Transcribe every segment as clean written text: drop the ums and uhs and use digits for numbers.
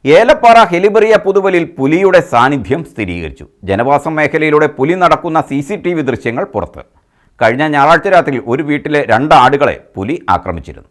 ഏലപ്പാറ ഹെലിബറിയ പുതുവലിൽ പുലിയുടെ സാന്നിധ്യം സ്ഥിരീകരിച്ചു. ജനവാസ മേഖലയിലൂടെ പുലി നടക്കുന്ന CCTV ദൃശ്യങ്ങൾ പുറത്ത്. കഴിഞ്ഞ ഞായറാഴ്ച രാത്രി ഒരു വീട്ടിലെ 2 ആടുകളെ പുലി ആക്രമിച്ചിരുന്നു.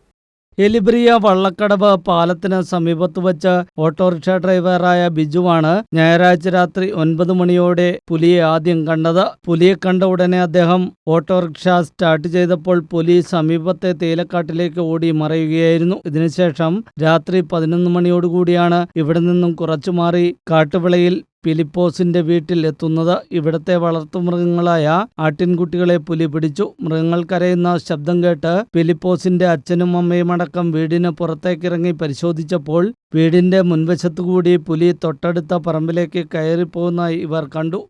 എലിബ്രിയ വള്ളക്കടവ് പാലത്തിന് സമീപത്ത് വച്ച് ഓട്ടോറിക്ഷ ഡ്രൈവറായ ബിജുവാണ് ഞായറാഴ്ച രാത്രി 9 മണിയോടെ പുലിയെ ആദ്യം കണ്ടത്. പുലിയെ കണ്ട ഉടനെ അദ്ദേഹം ഓട്ടോറിക്ഷ സ്റ്റാർട്ട് ചെയ്തപ്പോൾ പുലി സമീപത്തെ തേയിലക്കാട്ടിലേക്ക് ഓടി മറയുകയായിരുന്നു. ഇതിനുശേഷം രാത്രി 11 മണിയോടുകൂടിയാണ് ഇവിടെ നിന്നും കുറച്ചു മാറി കാട്ടുവിളയിൽ ഫിലിപ്പോസിന്റെ വീട്ടിൽ എത്തുന്നത്. ഇവിടത്തെ വളർത്തുമൃഗങ്ങളായ ആട്ടിൻകുട്ടികളെ പുലി പിടിച്ചു. മൃഗങ്ങൾ കരയുന്ന ശബ്ദം കേട്ട് ഫിലിപ്പോസിന്റെ അച്ഛനും അമ്മയും അടക്കം വീടിന് പുറത്തേക്കിറങ്ങി പരിശോധിച്ചപ്പോൾ വീടിന്റെ മുൻവശത്തുകൂടി പുലി തൊട്ടടുത്ത പറമ്പിലേക്ക് കയറിപ്പോകുന്നതായി ഇവർ കണ്ടു.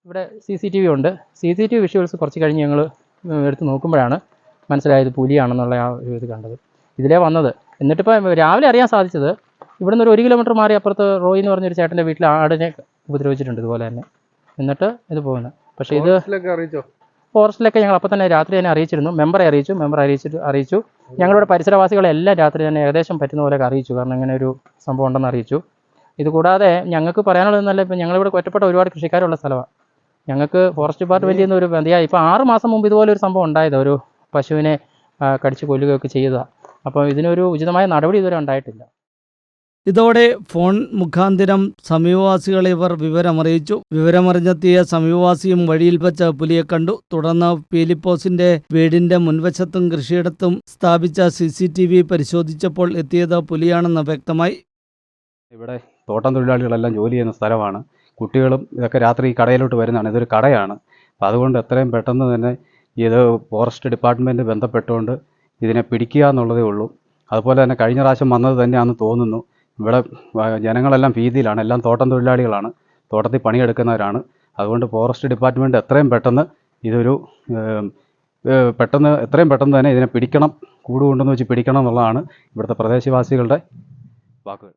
ഇവിടെ CCTV ഉണ്ട്. CCTV വിഷ്വൽസ് കുറച്ച് കഴിഞ്ഞ് ഞങ്ങൾ എടുത്ത് നോക്കുമ്പോഴാണ് മനസ്സിലായത് പുലിയാണെന്നുള്ള ആ ഒരു ഇത് കണ്ടത്. ഇതിലേ വന്നത്. എന്നിട്ടിപ്പോൾ രാവിലെ അറിയാൻ സാധിച്ചത് ഇവിടെ നിന്ന് ഒരു 1 കിലോമീറ്റർ മാറി അപ്പുറത്ത് റോയി എന്ന് പറഞ്ഞൊരു ചേട്ടൻ്റെ വീട്ടിൽ ആടിനെ ഉപദ്രവിച്ചിട്ടുണ്ട് ഇതുപോലെ തന്നെ. എന്നിട്ട് ഇത് പോകുന്നത്. പക്ഷേ ഇത് ഫോറസ്റ്റിലൊക്കെ ഞങ്ങൾ അപ്പോൾ തന്നെ രാത്രി തന്നെ അറിയിച്ചിരുന്നു. മെമ്പറെ അറിയിച്ചു. ഞങ്ങളുടെ പരിസരവാസികളെല്ലാം രാത്രി തന്നെ ഏകദേശം പറ്റുന്ന പോലെയൊക്കെ അറിയിച്ചു. കാരണം ഇങ്ങനെ ഒരു സംഭവം ഉണ്ടെന്ന് അറിയിച്ചു. ഇതുകൂടാതെ ഞങ്ങൾക്ക് പറയാനുള്ളതെന്നല്ല, ഇപ്പം ഞങ്ങളിവിടെ ഒറ്റപ്പെട്ട ഒരുപാട് കൃഷിക്കാരുള്ള സ്ഥലമാണ്. ഞങ്ങൾക്ക് ഫോറസ്റ്റ് ഡിപ്പാർട്ട്മെൻറ്റിൽ നിന്ന് ഒരു ബന്ധിയായി ഇപ്പോൾ 6 മാസം മുമ്പ് ഇതുപോലെ ഒരു സംഭവം ഉണ്ടായത്, ഒരു പശുവിനെ കടിച്ച് കൊല്ലുകയൊക്കെ ചെയ്തതാണ്. അപ്പോൾ ഇതിനൊരു ഉചിതമായ നടപടി ഇതുവരെ ഉണ്ടായിട്ടില്ല. ഇതോടെ ഫോൺ മുഖാന്തിരം സമീപവാസികളെ ഇവർ വിവരമറിയിച്ചു. വിവരമറിഞ്ഞെത്തിയ സമീപവാസിയും വഴിയിൽ വെച്ച് പുലിയെ കണ്ടു. തുടർന്ന് ഫിലിപ്പോസിന്റെ വീടിന്റെ മുൻവശത്തും കൃഷിയിടത്തും സ്ഥാപിച്ച CCTV പരിശോധിച്ചപ്പോൾ എത്തിയത് പുലിയാണെന്ന് വ്യക്തമായി. ഇവിടെ തോട്ടം തൊഴിലാളികളെല്ലാം ജോലി ചെയ്യുന്ന സ്ഥലമാണ്. കുട്ടികളും ഇതൊക്കെ രാത്രി കടയിലോട്ട് വരുന്നതാണ്. ഇതൊരു കടയാണ്. അപ്പോൾ അതുകൊണ്ട് എത്രയും പെട്ടെന്ന് തന്നെ ഇത് ഫോറസ്റ്റ് ഡിപ്പാർട്ട്മെൻറ്റ് ബന്ധപ്പെട്ടുകൊണ്ട് ഇതിനെ പിടിക്കുക എന്നുള്ളതേ ഉള്ളൂ. അതുപോലെ തന്നെ കഴിഞ്ഞ പ്രാവശ്യം വന്നത് തന്നെയാണെന്ന് തോന്നുന്നു. ഇവിടെ ജനങ്ങളെല്ലാം ഭീതിയിലാണ്. എല്ലാം തോട്ടം തൊഴിലാളികളാണ്, തോട്ടത്തിൽ പണിയെടുക്കുന്നവരാണ്. അതുകൊണ്ട് ഫോറസ്റ്റ് ഡിപ്പാർട്ട്മെൻറ്റ് എത്രയും പെട്ടെന്ന് തന്നെ ഇതിനെ പിടിക്കണം, കൂടുകൊണ്ടെന്ന് വെച്ച് പിടിക്കണം എന്നുള്ളതാണ് ഇവിടുത്തെ പ്രദേശവാസികളുടെ വാക്കുകൾ.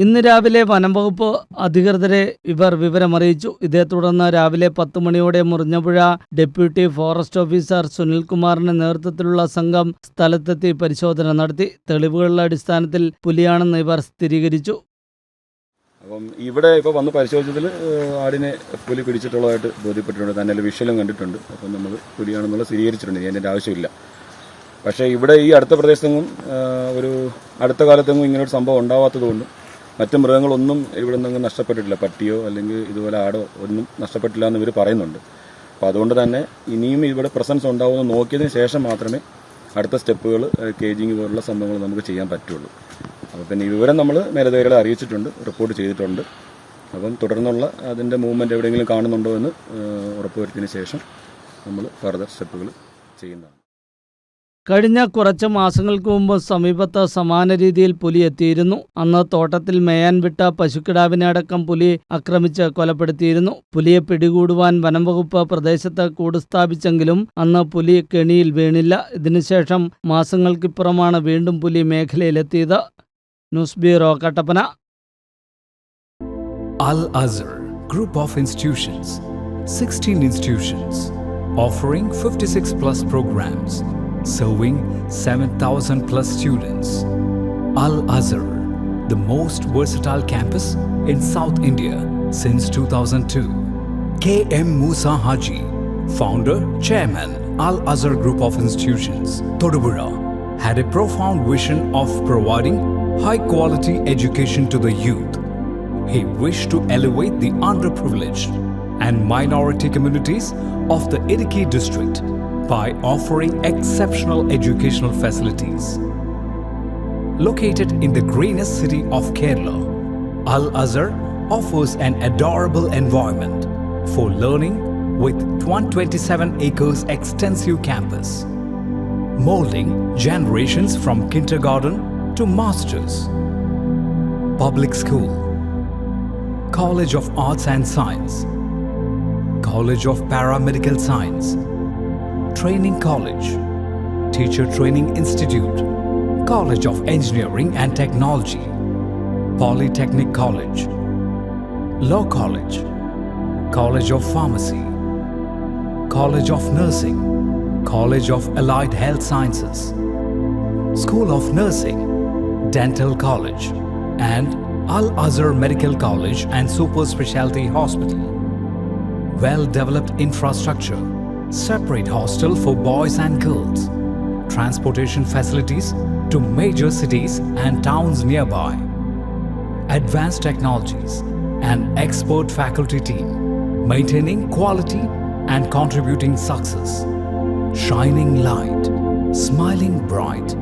ഇന്ന് രാവിലെ വനംവകുപ്പ് അധികൃതരെ ഇവർ വിവരമറിയിച്ചു. ഇതേ തുടർന്ന് രാവിലെ 10 മണിയോടെ മുറിഞ്ഞപുഴ ഡെപ്യൂട്ടി ഫോറസ്റ്റ് ഓഫീസർ സുനിൽകുമാറിന്റെ നേതൃത്വത്തിലുള്ള സംഘം സ്ഥലത്തെത്തി പരിശോധന നടത്തി. തെളിവുകളുടെ അടിസ്ഥാനത്തിൽ പുലിയാണെന്ന് ഇവർ സ്ഥിരീകരിച്ചു. അപ്പം ഇവിടെ ഇപ്പോൾ വന്ന് പരിശോധിച്ചതിൽ ആടിനെ പുലി പിടിച്ചിട്ടുള്ളതായിട്ട് ബോധ്യപ്പെട്ടിട്ടുണ്ട്. തന്നെ വിഷ്വലും കണ്ടിട്ടുണ്ട്. അപ്പം നമ്മൾ പുലിയാണെന്നുള്ള സ്ഥിരീകരിച്ചിട്ടുണ്ട്. അതിൻ്റെ ആവശ്യമില്ല. പക്ഷേ ഇവിടെ ഈ അടുത്ത പ്രദേശത്തെങ്ങും ഒരു അടുത്ത കാലത്തെങ്ങും ഇങ്ങനൊരു സംഭവം ഉണ്ടാവാത്തതുകൊണ്ടും മറ്റു മൃഗങ്ങളൊന്നും ഇവിടെ നിന്നും നഷ്ടപ്പെട്ടിട്ടില്ല. പട്ടിയോ അല്ലെങ്കിൽ ഇതുപോലെ ആടോ ഒന്നും നഷ്ടപ്പെട്ടില്ല എന്ന് ഇവർ പറയുന്നുണ്ട്. അപ്പോൾ അതുകൊണ്ട് തന്നെ ഇനിയും ഇവിടെ പ്രസൻസ് ഉണ്ടാവുമെന്ന് നോക്കിയതിന് ശേഷം മാത്രമേ അടുത്ത സ്റ്റെപ്പുകൾ കേജിങ് പോലുള്ള സംഭവങ്ങൾ നമുക്ക് ചെയ്യാൻ പറ്റുള്ളൂ. അപ്പോൾ പിന്നെ വിവരം നമ്മൾ മേലധികാരികളെ അറിയിച്ചിട്ടുണ്ട്, റിപ്പോർട്ട് ചെയ്തിട്ടുണ്ട്. അപ്പം തുടർന്നുള്ള അതിൻ്റെ മൂവ്മെൻറ്റ് എവിടെയെങ്കിലും കാണുന്നുണ്ടോ എന്ന് ഉറപ്പുവരുത്തിയതിന് ശേഷം നമ്മൾ ഫർദർ സ്റ്റെപ്പുകൾ ചെയ്യുന്നതാണ്. കഴിഞ്ഞ കുറച്ച് മാസങ്ങൾക്ക് മുമ്പ് സമീപത്ത് സമാന രീതിയിൽ പുലി എത്തിയിരുന്നു. അന്ന് തോട്ടത്തിൽ മേയാൻ വിട്ട പശുക്കിടാവിനെ അടക്കം പുലി ആക്രമിച്ച് കൊലപ്പെടുത്തിയിരുന്നു. പുലിയെ പിടികൂടുവാൻ വനംവകുപ്പ് പ്രദേശത്ത് കൂട് സ്ഥാപിച്ചെങ്കിലും അന്ന് പുലി കെണിയിൽ വീണില്ല. ഇതിനുശേഷം മാസങ്ങൾക്കിപ്പുറമാണ് വീണ്ടും പുലി മേഖലയിലെത്തിയത്. News bureau, Kattappana. Al Azhar Group of Institutions, 16 institutions offering 56+ programs, serving 7,000 plus students. Al Azhar, the most versatile campus in South India since 2002. K.M. Musa Haji, founder, chairman, Al Azhar Group of Institutions, Thodupuzha, had a profound vision of providing high-quality education to the youth. He wished to elevate the underprivileged and minority communities of the Idukki district by offering exceptional educational facilities. Located in the greenest city of Kerala, Al Azhar offers an adorable environment for learning with 127 acres extensive campus, molding generations from kindergarten to masters. Public school, College of Arts and Science, College of Paramedical Science, Training College, Teacher Training Institute, College of Engineering and Technology, Polytechnic College, Law College, College of Pharmacy, College of Nursing, College of Allied Health Sciences, School of Nursing, Dental College, and Al Azhar Medical College and Super Specialty Hospital. Well-developed infrastructure, separate hostel for boys and girls, transportation facilities to major cities and towns nearby, advanced technologies, and expert faculty team, maintaining quality and contributing success. Shining light, smiling bright.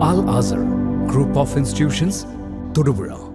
Al Azhar Group of Institutions, Tiruvura.